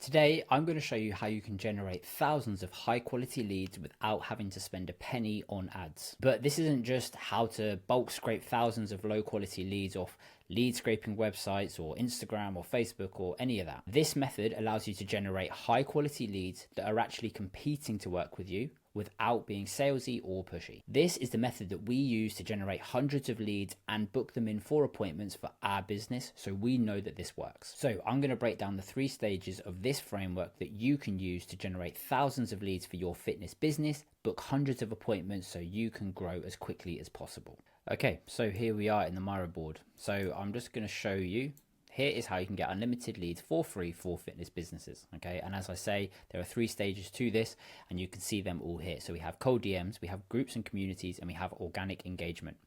Today, I'm going to show you how you can generate thousands of high quality leads without having to spend a penny on ads. But this isn't just how to bulk scrape thousands of low quality leads off lead scraping websites or Instagram or Facebook or any of that. This method allows you to generate high quality leads that are actually competing to work with you without being salesy or pushy. This is the method that we use to generate hundreds of leads and book them in for appointments for our business, so we know that this works. So I'm going to break down the 3 stages of this framework that you can use to generate thousands of leads for your fitness business, book hundreds of appointments so you can grow as quickly as possible. Okay, so here we are in the Miro board. So I'm just going to show you. Here is how you can get unlimited leads for free for fitness businesses. Okay, and as I say, there are 3 stages to this, and you can see them all here. So we have cold DMs, we have groups and communities, and we have organic engagement.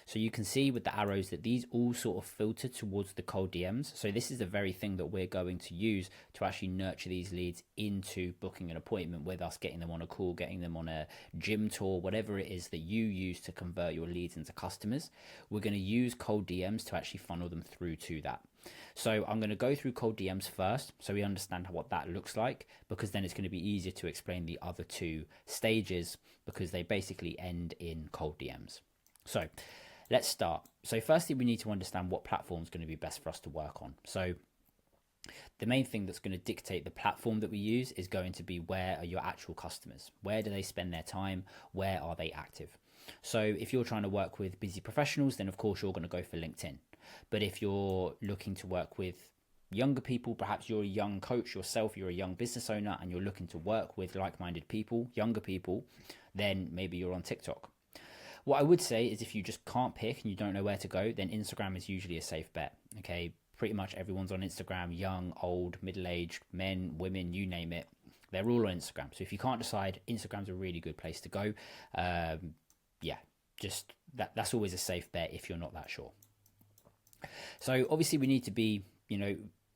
So you can see with the arrows that these all sort of filter towards the cold DMs. So this is the very thing that we're going to use to actually nurture these leads into booking an appointment with us, getting them on a call, getting them on a gym tour, whatever it is that you use to convert your leads into customers. We're going to use cold DMs to actually funnel them through to that. So I'm going to go through cold DMs first so we understand what that looks like, because then it's going to be easier to explain the other 2 stages because they basically end in cold DMs. So let's start. So firstly, we need to understand what platform is going to be best for us to work on. So the main thing that's going to dictate the platform that we use is going to be, where are your actual customers? Where do they spend their time? Where are they active? So if you're trying to work with busy professionals, then of course you're going to go for LinkedIn. But if you're looking to work with younger people, perhaps you're a young coach yourself, you're a young business owner, and you're looking to work with like-minded people, younger people, then maybe you're on TikTok. What I would say is, if you just can't pick and you don't know where to go, then Instagram is usually a safe bet. Okay, pretty much everyone's on Instagram, young, old, middle-aged, men, women, you name it. They're all on Instagram. So if you can't decide, Instagram's a really good place to go. Yeah, just that's always a safe bet if you're not that sure. So obviously we need to be,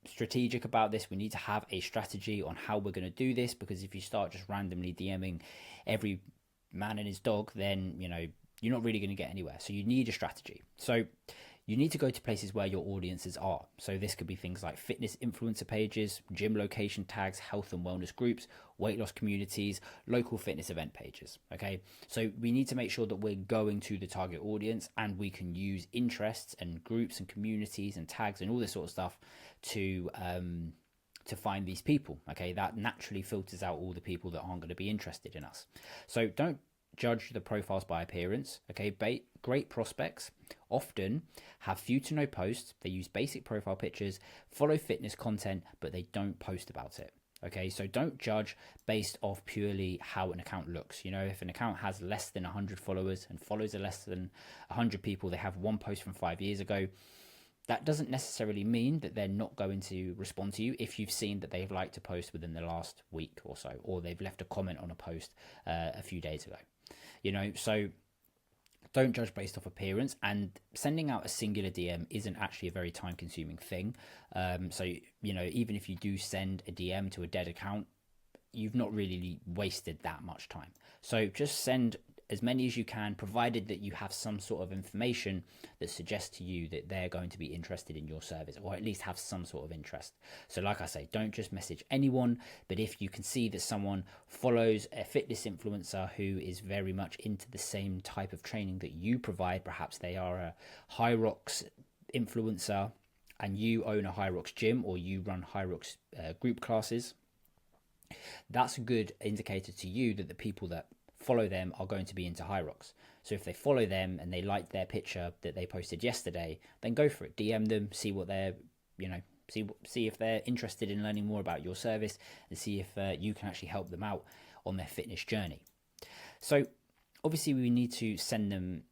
strategic about this. We need to have a strategy on how we're going to do this, because if you start just randomly DMing every man and his dog, then, you're not really going to get anywhere. So you need a strategy. So you need to go to places where your audiences are. So this could be things like fitness influencer pages, gym location tags, health and wellness groups, weight loss communities, local fitness event pages. Okay, so we need to make sure that we're going to the target audience, and we can use interests and groups and communities and tags and all this sort of stuff to find these people. Okay, that naturally filters out all the people that aren't going to be interested in us. So don't judge the profiles by appearance. Okay, great prospects often have few to no posts. They use basic profile pictures, follow fitness content, but they don't post about it. Okay, so don't judge based off purely how an account looks. If an account has less than 100 followers and follows less than 100 people, they have one post from 5 years ago, that doesn't necessarily mean that they're not going to respond to you if you've seen that they've liked a post within the last week or so, or they've left a comment on a post a few days ago. So don't judge based off appearance, and sending out a singular DM isn't actually a very time consuming thing. So even if you do send a DM to a dead account, you've not really wasted that much time. So just send as many as you can, provided that you have some sort of information that suggests to you that they're going to be interested in your service, or at least have some sort of interest. So like I say, don't just message anyone, but if you can see that someone follows a fitness influencer who is very much into the same type of training that you provide, perhaps they are a High Rocks influencer and you own a High Rocks gym, or you run High Rocks group classes, that's a good indicator to you that the people that follow them are going to be into High Rocks. So if they follow them and they like their picture that they posted yesterday, then go for it. DM them, see what they're, see if they're interested in learning more about your service, and see if you can actually help them out on their fitness journey. So obviously we need to send them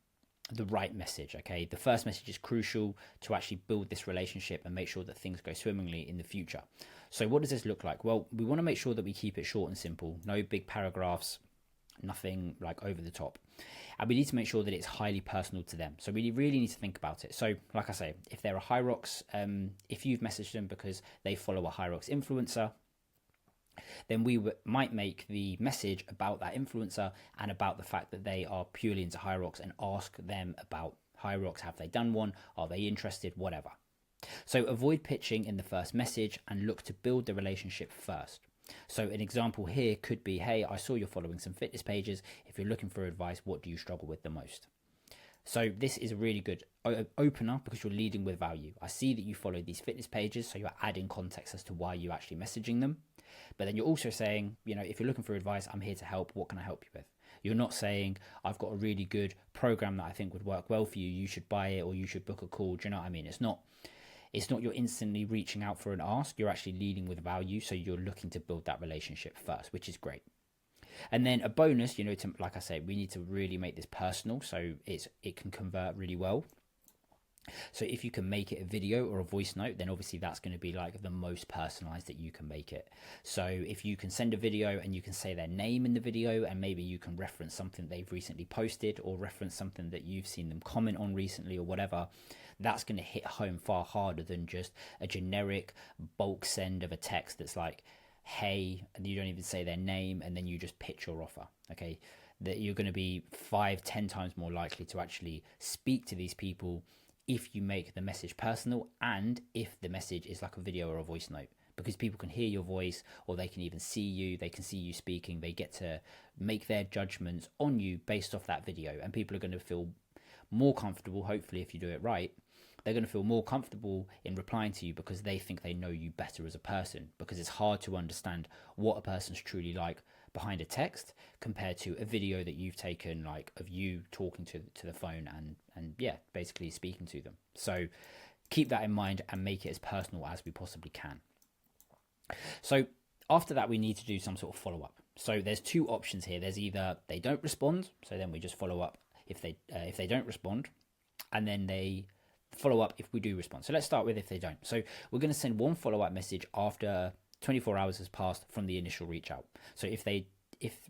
the right message. Okay, the first message is crucial to actually build this relationship and make sure that things go swimmingly in the future. So what does this look like? Well, we want to make sure that we keep it short and simple, no big paragraphs, nothing like over the top, and we need to make sure that it's highly personal to them. So we really need to think about it. So like I say, if they're a High Rocks, if you've messaged them because they follow a High Rocks influencer, then we might make the message about that influencer and about the fact that they are purely into High Rocks, and ask them about High Rocks. Have they done one? Are they interested? Whatever. So avoid pitching in the first message and look to build the relationship first. So an example here could be, hey, I saw you're following some fitness pages. If you're looking for advice, what do you struggle with the most? So this is a really good opener because you're leading with value. I see that you follow these fitness pages, so you're adding context as to why you're actually messaging them. But then you're also saying, if you're looking for advice, I'm here to help. What can I help you with? You're not saying, I've got a really good program that I think would work well for you. You should buy it or you should book a call. Do you know what I mean? It's not you're instantly reaching out for an ask. You're actually leading with value. So you're looking to build that relationship first, which is great. And then a bonus, like I said, we need to really make this personal so it can convert really well. So if you can make it a video or a voice note, then obviously that's going to be like the most personalized that you can make it. So if you can send a video and you can say their name in the video, and maybe you can reference something they've recently posted or reference something that you've seen them comment on recently or whatever, that's going to hit home far harder than just a generic bulk send of a text that's like, hey, and you don't even say their name and then you just pitch your offer. Okay, that you're going to be 5-10 times more likely to actually speak to these people if you make the message personal and if the message is like a video or a voice note, because people can hear your voice or they can even see you, they can see you speaking, they get to make their judgments on you based off that video, and people are going to feel more comfortable, hopefully if you do it right, they're going to feel more comfortable in replying to you because they think they know you better as a person, because it's hard to understand what a person's truly like behind a text compared to a video that you've taken, like of you talking to the phone and yeah, basically speaking to them. So keep that in mind and make it as personal as we possibly can. So after that, we need to do some sort of follow-up. So there's two options here. There's either they don't respond, so then we just follow up if they don't respond, and then they follow up if we do respond. So let's start with if they don't. So we're going to send one follow-up message after 24 hours has passed from the initial reach out. So if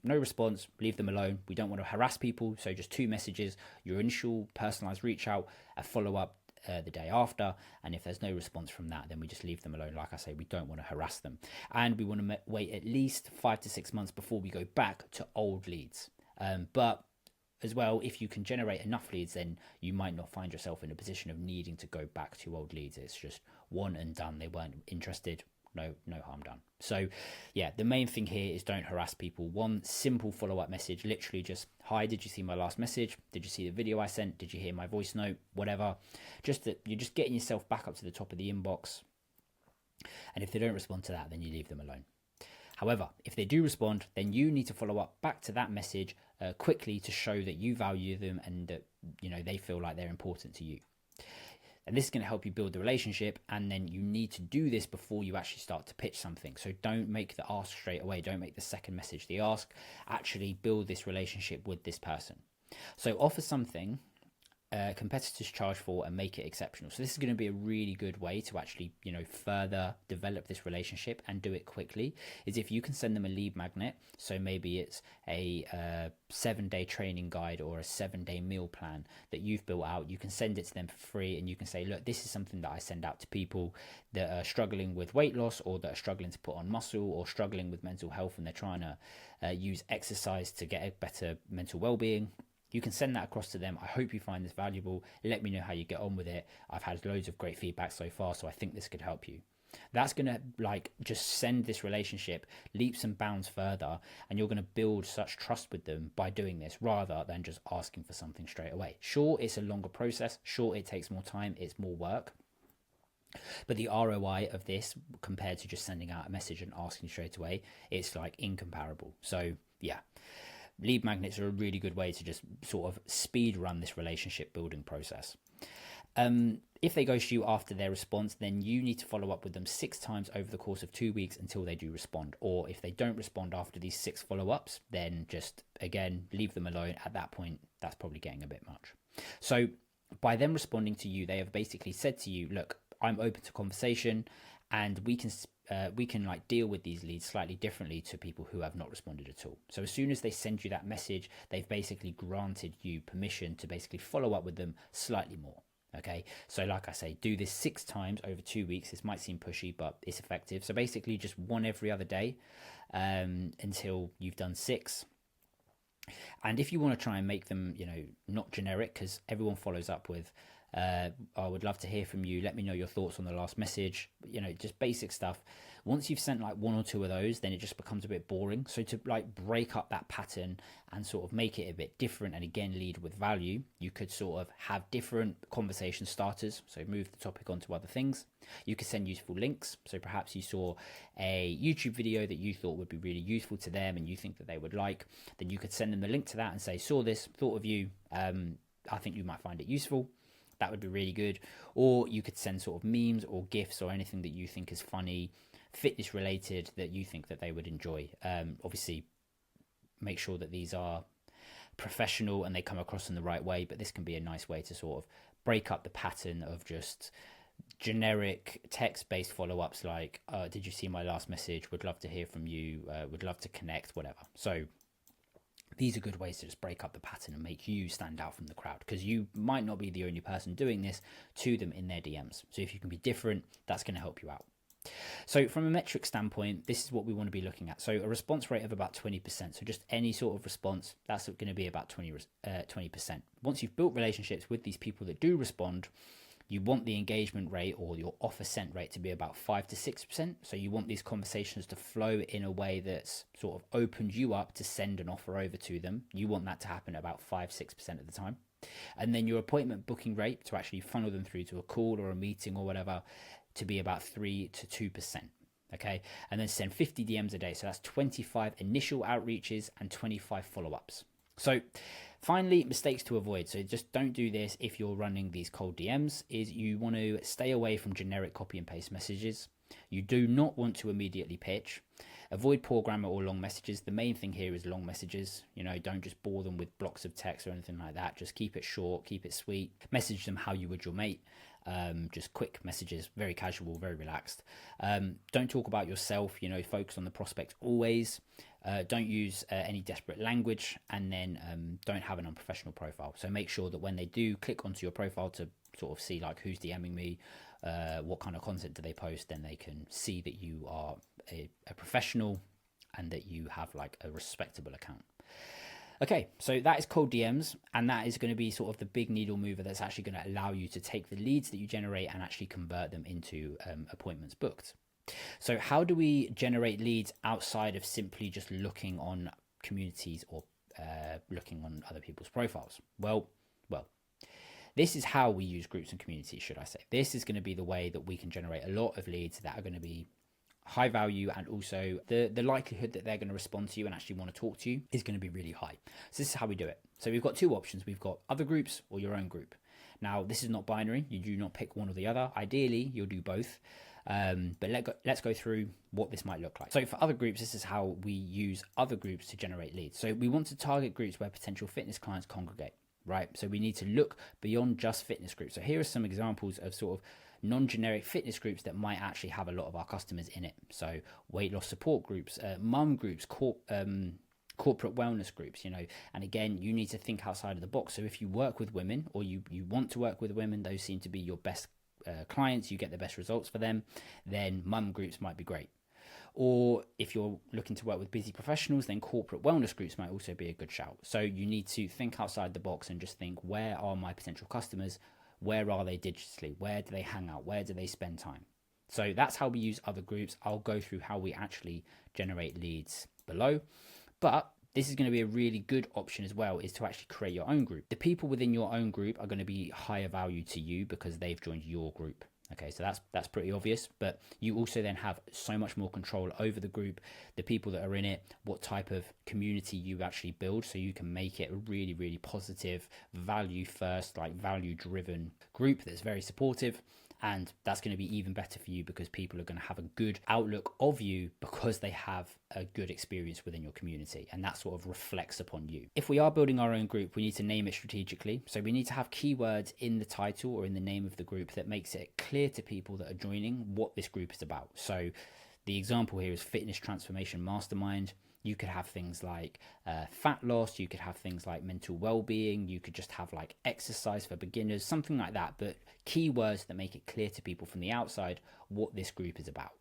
no response, leave them alone. We don't want to harass people. So just 2 messages, your initial personalized reach out, a follow-up the day after. And if there's no response from that, then we just leave them alone. Like I say, we don't want to harass them. And we want to wait at least 5 to 6 months before we go back to old leads. But as well, if you can generate enough leads, then you might not find yourself in a position of needing to go back to old leads. It's just one and done. They weren't interested. No harm done. So yeah, the main thing here is don't harass people. One simple follow-up message, literally just, hi, did you see my last message? Did you see the video I sent? Did you hear my voice note? Whatever. Just that you're just getting yourself back up to the top of the inbox. And if they don't respond to that, then you leave them alone. However, if they do respond, then you need to follow up back to that message quickly to show that you value them and that they feel like they're important to you. And this is going to help you build the relationship, and then you need to do this before you actually start to pitch something. So don't make the ask straight away. Don't make the second message the ask. Actually build this relationship with this person. So offer something competitors charge for and make it exceptional. So this is going to be a really good way to actually further develop this relationship and do it quickly, is if you can send them a lead magnet. So maybe it's a 7-day training guide or a 7-day meal plan that you've built out. You can send it to them for free, and you can say, look, this is something that I send out to people that are struggling with weight loss, or that are struggling to put on muscle, or struggling with mental health, and they're trying to use exercise to get a better mental well-being. You can send that across to them. I hope you find this valuable. Let me know how you get on with it. I've had loads of great feedback so far, so I think this could help you. That's going to just send this relationship leaps and bounds further, and you're going to build such trust with them by doing this rather than just asking for something straight away. Sure, it's a longer process. Sure, it takes more time. It's more work. But the ROI of this compared to just sending out a message and asking straight away, it's like incomparable. So yeah. Lead magnets are a really good way to just sort of speed run this relationship building process. If they ghost you after their response, then you need to follow up with them 6 times over the course of 2 weeks until they do respond. Or if they don't respond after these 6 follow-ups, then just, again, leave them alone. At that point, that's probably getting a bit much. So by them responding to you, they have basically said to you, look, I'm open to conversation, and we can deal with these leads slightly differently to people who have not responded at all. So as soon as they send you that message, they've basically granted you permission to basically follow up with them slightly more. Okay, so like I say, do this 6 times over 2 weeks. This might seem pushy, but it's effective. So basically just 1 every other day until you've done 6. And if you want to try and make them, not generic, because everyone follows up with I would love to hear from you. Let me know your thoughts on the last message. You know, just basic stuff. Once you've sent like one or two of those, then it just becomes a bit boring. So to like break up that pattern and sort of make it a bit different and again lead with value, you could sort of have different conversation starters. So move the topic onto other things. You could send useful links. So perhaps you saw a YouTube video that you thought would be really useful to them and you think that they would like. Then you could send them the link to that and say, saw this, thought of you. I think you might find it useful. That would be really good. Or you could send sort of memes or GIFs or anything that you think is funny, fitness related, that you think that they would enjoy. Obviously, make sure that these are professional and they come across in the right way, but this can be a nice way to sort of break up the pattern of just generic text-based follow-ups like, did you see my last message? Would love to hear from you. Would love to connect, whatever. So these are good ways to just break up the pattern and make you stand out from the crowd, because you might not be the only person doing this to them in their DMs. So if you can be different, that's going to help you out. So from a metric standpoint, this is what we want to be looking at. So a response rate of about 20%. So just any sort of response, that's going to be about 20%. Once you've built relationships with these people that do respond, you want the engagement rate or your offer sent rate to be about 5 to 6%. So you want these conversations to flow in a way that's sort of opened you up to send an offer over to them. You want that to happen about 5-6% of the time. And then your appointment booking rate to actually funnel them through to a call or a meeting or whatever to be about 3 to 2%. Okay. And then send 50 DMs a day. So that's 25 initial outreaches and 25 follow-ups. So finally, mistakes to avoid. So just don't do this if you're running these cold DMs. Is you want to stay away from generic copy and paste messages. You do not want to immediately pitch. Avoid poor grammar or long messages. The main thing here is long messages. You know, don't just bore them with blocks of text or anything like that. Just keep it short, keep it sweet. Message them how you would your mate. Just quick messages, very casual, very relaxed. Don't talk about yourself, you know, focus on the prospect always. Don't use any desperate language, and then don't have an unprofessional profile. So make sure that when they do click onto your profile to sort of see like who's DMing me, what kind of content do they post, then they can see that you are a professional and that you have like a respectable account. Okay, so that is cold DMs, and that is going to be sort of the big needle mover that's actually going to allow you to take the leads that you generate and actually convert them into appointments booked. So how do we generate leads outside of simply just looking on communities or looking on other people's profiles? Well, this is how we use groups and communities, should I say. This is going to be the way that we can generate a lot of leads that are going to be high value, and also the likelihood that they're going to respond to you and actually want to talk to you is going to be really high. So this is how we do it. So we've got two options. We've got other groups or your own group. Now, this is not binary. You do not pick one or the other. Ideally, you'll do both. But let's go through what this might look like. So for other groups, this is how we use other groups to generate leads. So we want to target groups where potential fitness clients congregate, right? So we need to look beyond just fitness groups. So here are some examples of sort of non-generic fitness groups that might actually have a lot of our customers in it. So weight loss support groups, mum groups, corporate wellness groups, you know. And again, you need to think outside of the box. So if you work with women, or you want to work with women, those seem to be your best clients, you get the best results for them, then mum groups might be great. Or if you're looking to work with busy professionals, then corporate wellness groups might also be a good shout. So you need to think outside the box and just think, where are my potential customers? Where are they digitally? Where do they hang out? Where do they spend time? So that's how we use other groups. I'll go through how we actually generate leads below. But this is going to be a really good option as well, is to actually create your own group. The people within your own group are going to be higher value to you because they've joined your group. Okay, so that's pretty obvious, but you also then have so much more control over the group, the people that are in it, what type of community you actually build, so you can make it a really, really positive, value first, like value driven group that's very supportive. And that's going to be even better for you because people are going to have a good outlook of you because they have a good experience within your community, and that sort of reflects upon you. If we are building our own group, we need to name it strategically. So we need to have keywords in the title or in the name of the group that makes it clear to people that are joining what this group is about. So the example here is Fitness Transformation Mastermind. You could have things like fat loss, you could have things like mental well-being, you could just have like exercise for beginners, something like that, but keywords that make it clear to people from the outside what this group is about.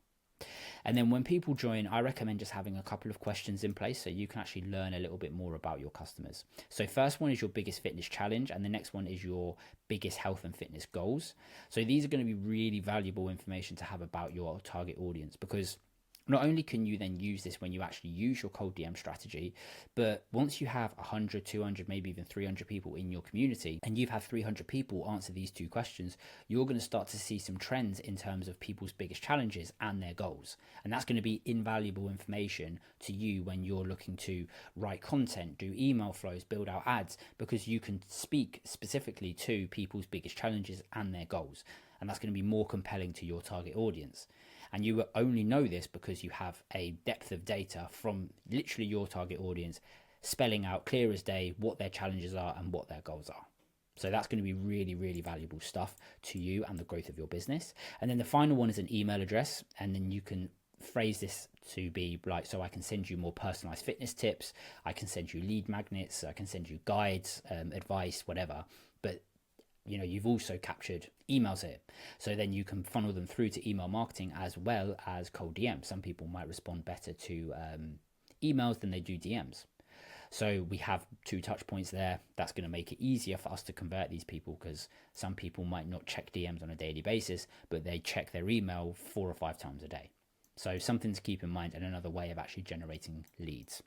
And then when people join, I recommend just having a couple of questions in place so you can actually learn a little bit more about your customers. So first one is your biggest fitness challenge, and the next one is your biggest health and fitness goals. So these are going to be really valuable information to have about your target audience, because not only can you then use this when you actually use your cold DM strategy, but once you have 100, 200, maybe even 300 people in your community, and you've had 300 people answer these two questions, you're going to start to see some trends in terms of people's biggest challenges and their goals. And that's going to be invaluable information to you when you're looking to write content, do email flows, build out ads, because you can speak specifically to people's biggest challenges and their goals. And that's going to be more compelling to your target audience. And you will only know this because you have a depth of data from literally your target audience, spelling out clear as day what their challenges are and what their goals are. So that's going to be really, really valuable stuff to you and the growth of your business. And then the final one is an email address. And then you can phrase this to be like, so I can send you more personalized fitness tips. I can send you lead magnets. I can send you guides, advice, whatever. But you've also captured emails here. So then you can funnel them through to email marketing as well as cold DM. Some people might respond better to emails than they do DMs. So we have 2 touch points there. That's going to make it easier for us to convert these people, because some people might not check DMs on a daily basis, but they check their email 4 or 5 times a day. So something to keep in mind, and another way of actually generating leads.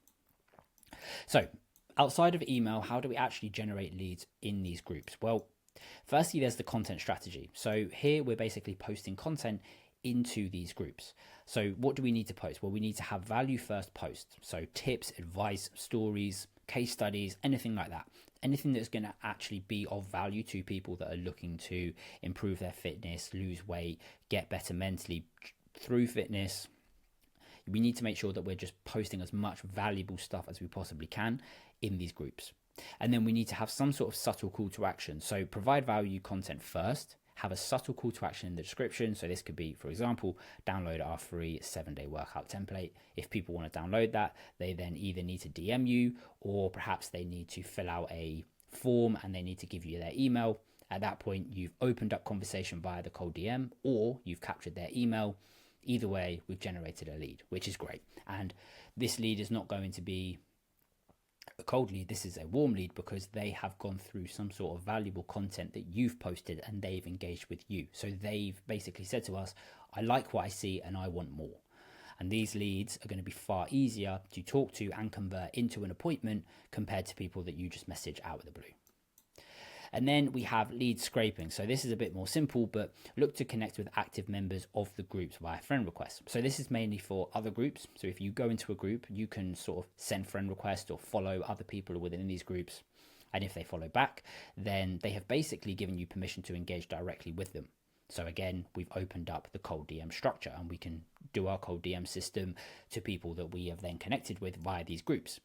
So outside of email, how do we actually generate leads in these groups? Well, firstly, there's the content strategy. So here we're basically posting content into these groups. So what do we need to post? Well, we need to have value first posts. So tips, advice, stories, case studies, anything like that. Anything that's going to actually be of value to people that are looking to improve their fitness, lose weight, get better mentally through fitness. We need to make sure that we're just posting as much valuable stuff as we possibly can in these groups. And then we need to have some sort of subtle call to action. So provide value content first, have a subtle call to action in the description. So this could be, for example, download our free 7-day workout template. If people want to download that, they then either need to DM you, or perhaps they need to fill out a form and they need to give you their email. At that point, you've opened up conversation via the cold DM, or you've captured their email. Either way, we've generated a lead, which is great. And this lead is not going to be a cold lead. This is a warm lead, because they have gone through some sort of valuable content that you've posted and they've engaged with you. So they've basically said to us, I like what I see and I want more. And these leads are going to be far easier to talk to and convert into an appointment compared to people that you just message out of the blue. And then we have lead scraping. So this is a bit more simple, but look to connect with active members of the groups via friend requests. So this is mainly for other groups. So if you go into a group, you can sort of send friend requests or follow other people within these groups. And if they follow back, then they have basically given you permission to engage directly with them. So again, we've opened up the cold DM structure, and we can do our cold DM system to people that we have then connected with via these groups.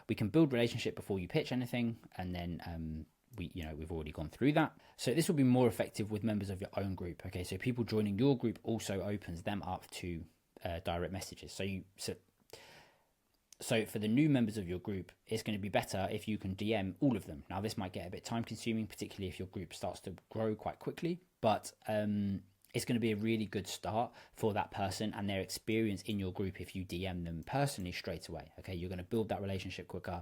We can build relationship before you pitch anything, and then we've already gone through that. So this will be more effective with members of your own group. Okay, so people joining your group also opens them up to direct messages. So for the new members of your group, it's going to be better if you can DM all of them. Now, this might get a bit time consuming, particularly if your group starts to grow quite quickly, but it's going to be a really good start for that person and their experience in your group if you DM them personally straight away. Okay, you're going to build that relationship quicker,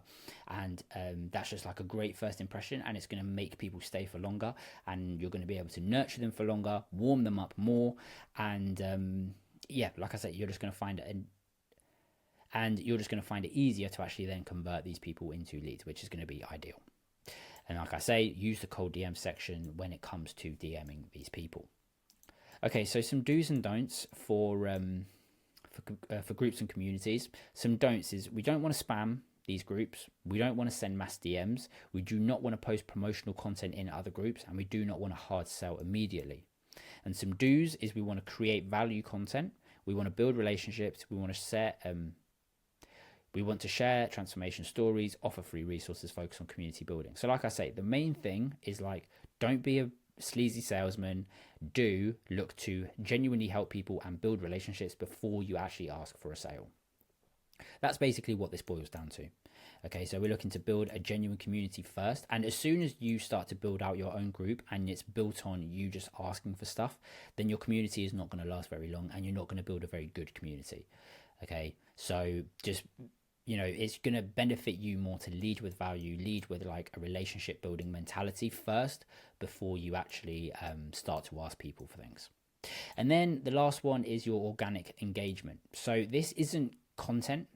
and that's just like a great first impression, and it's going to make people stay for longer, and you're going to be able to nurture them for longer, warm them up more, and like I said, you're just going to find it easier to actually then convert these people into leads, which is going to be ideal. And like I say, use the cold DM section when it comes to DMing these people. Okay, so some do's and don'ts for groups and communities. Some don'ts is we don't want to spam these groups. We don't want to send mass DMs. We do not want to post promotional content in other groups, and we do not want to hard sell immediately. And some do's is we want to create value content. We want to build relationships. We want to share transformation stories, offer free resources, focus on community building. So like I say, the main thing is don't be a sleazy salesman. Do look to genuinely help people and build relationships before you actually ask for a sale. That's basically what this boils down to. Okay, so we're looking to build a genuine community first. And as soon as you start to build out your own group and it's built on you just asking for stuff, then your community is not going to last very long and you're not going to build a very good community. Okay, so just, it's going to benefit you more to lead with value, lead with like a relationship building mentality first before you actually start to ask people for things. And then the last one is your organic engagement. So this isn't content.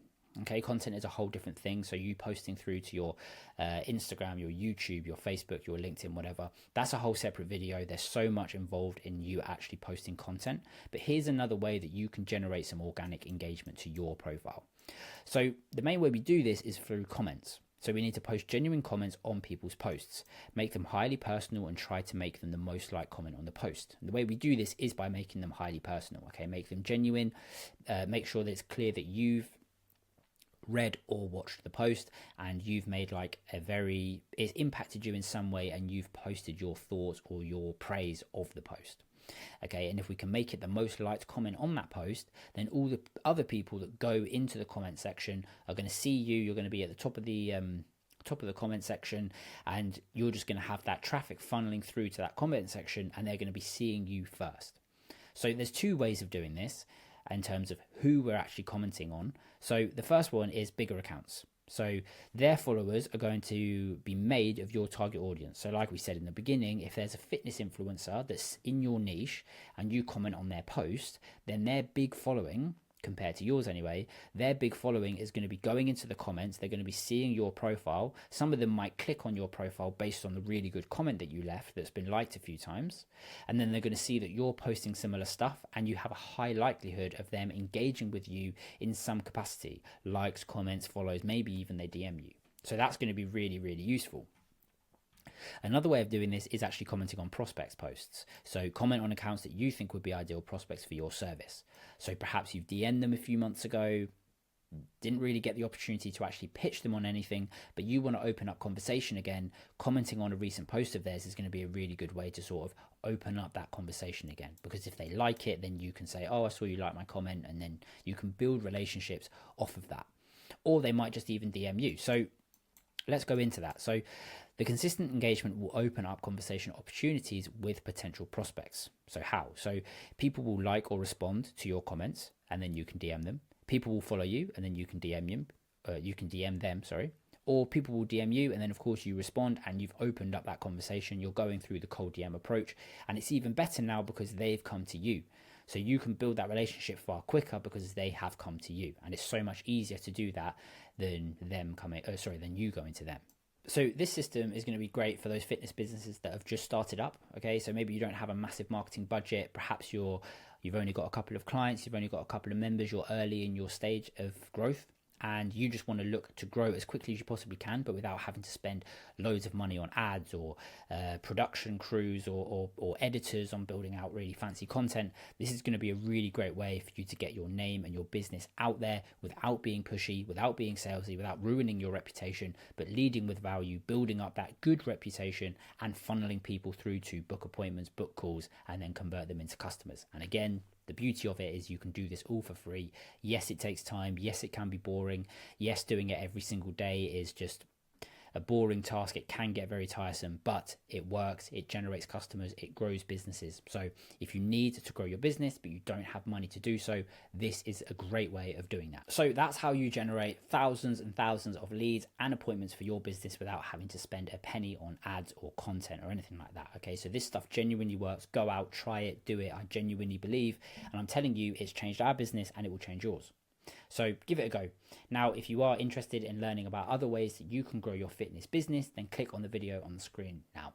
Okay, content is a whole different thing. So you posting through to your Instagram, your YouTube, your Facebook, your LinkedIn, whatever, that's a whole separate video. There's so much involved in you actually posting content. But here's another way that you can generate some organic engagement to your profile. So the main way we do this is through comments. So we need to post genuine comments on people's posts, make them highly personal and try to make them the most liked comment on the post. And the way we do this is by making them highly personal, okay? Make them genuine, make sure that it's clear that you've read or watched the post and you've made like it's impacted you in some way and you've posted your thoughts or your praise of the post. Okay, and if we can make it the most liked comment on that post, then all the other people that go into the comment section are going to see you. You're going to be at the top of the comment section, and you're just going to have that traffic funneling through to that comment section, and they're going to be seeing you first. So there's two ways of doing this in terms of who we're actually commenting on. So the first one is bigger accounts. So their followers are going to be made of your target audience. So like we said in the beginning, if there's a fitness influencer that's in your niche and you comment on their post, then their big following, compared to yours anyway, their big following is going to be going into the comments. They're going to be seeing your profile. Some of them might click on your profile based on the really good comment that you left that's been liked a few times. And then they're going to see that you're posting similar stuff and you have a high likelihood of them engaging with you in some capacity. Likes, comments, follows, maybe even they DM you. So that's going to be really, really useful. Another way of doing this is actually commenting on prospects posts. So comment on accounts that you think would be ideal prospects for your service. So perhaps you've DM'd them a few months ago, didn't really get the opportunity to actually pitch them on anything, but you want to open up conversation again. Commenting on a recent post of theirs is going to be a really good way to sort of open up that conversation again, because if they like it, then you can say, oh, I saw you like my comment, and then you can build relationships off of that. Or they might just even DM you. So let's go into that. So the consistent engagement will open up conversation opportunities with potential prospects. So how? So people will like or respond to your comments, and then you can DM them. People will follow you, and then you can DM them. Or people will DM you, and then of course you respond, and you've opened up that conversation. You're going through the cold DM approach, and it's even better now because they've come to you. So you can build that relationship far quicker because they have come to you, and it's so much easier to do that than you going to them. So this system is going to be great for those fitness businesses that have just started up. Okay, so maybe you don't have a massive marketing budget. Perhaps you've only got a couple of clients, you've only got a couple of members, you're early in your stage of growth, and you just want to look to grow as quickly as you possibly can, but without having to spend loads of money on ads or production crews or editors on building out really fancy content. This is going to be a really great way for you to get your name and your business out there without being pushy, without being salesy, without ruining your reputation, but leading with value, building up that good reputation and funneling people through to book appointments, book calls, and then convert them into customers. And again, the beauty of it is you can do this all for free. Yes, it takes time. Yes, it can be boring. Yes, doing it every single day is just a boring task. It can get very tiresome, but it works. It generates customers. It grows businesses. So if you need to grow your business, but you don't have money to do so, this is a great way of doing that. So that's how you generate thousands and thousands of leads and appointments for your business without having to spend a penny on ads or content or anything like that. Okay, so this stuff genuinely works. Go out, try it, do it. I genuinely believe, and I'm telling you, it's changed our business and it will change yours. So give it a go. Now, if you are interested in learning about other ways that you can grow your fitness business, then click on the video on the screen now.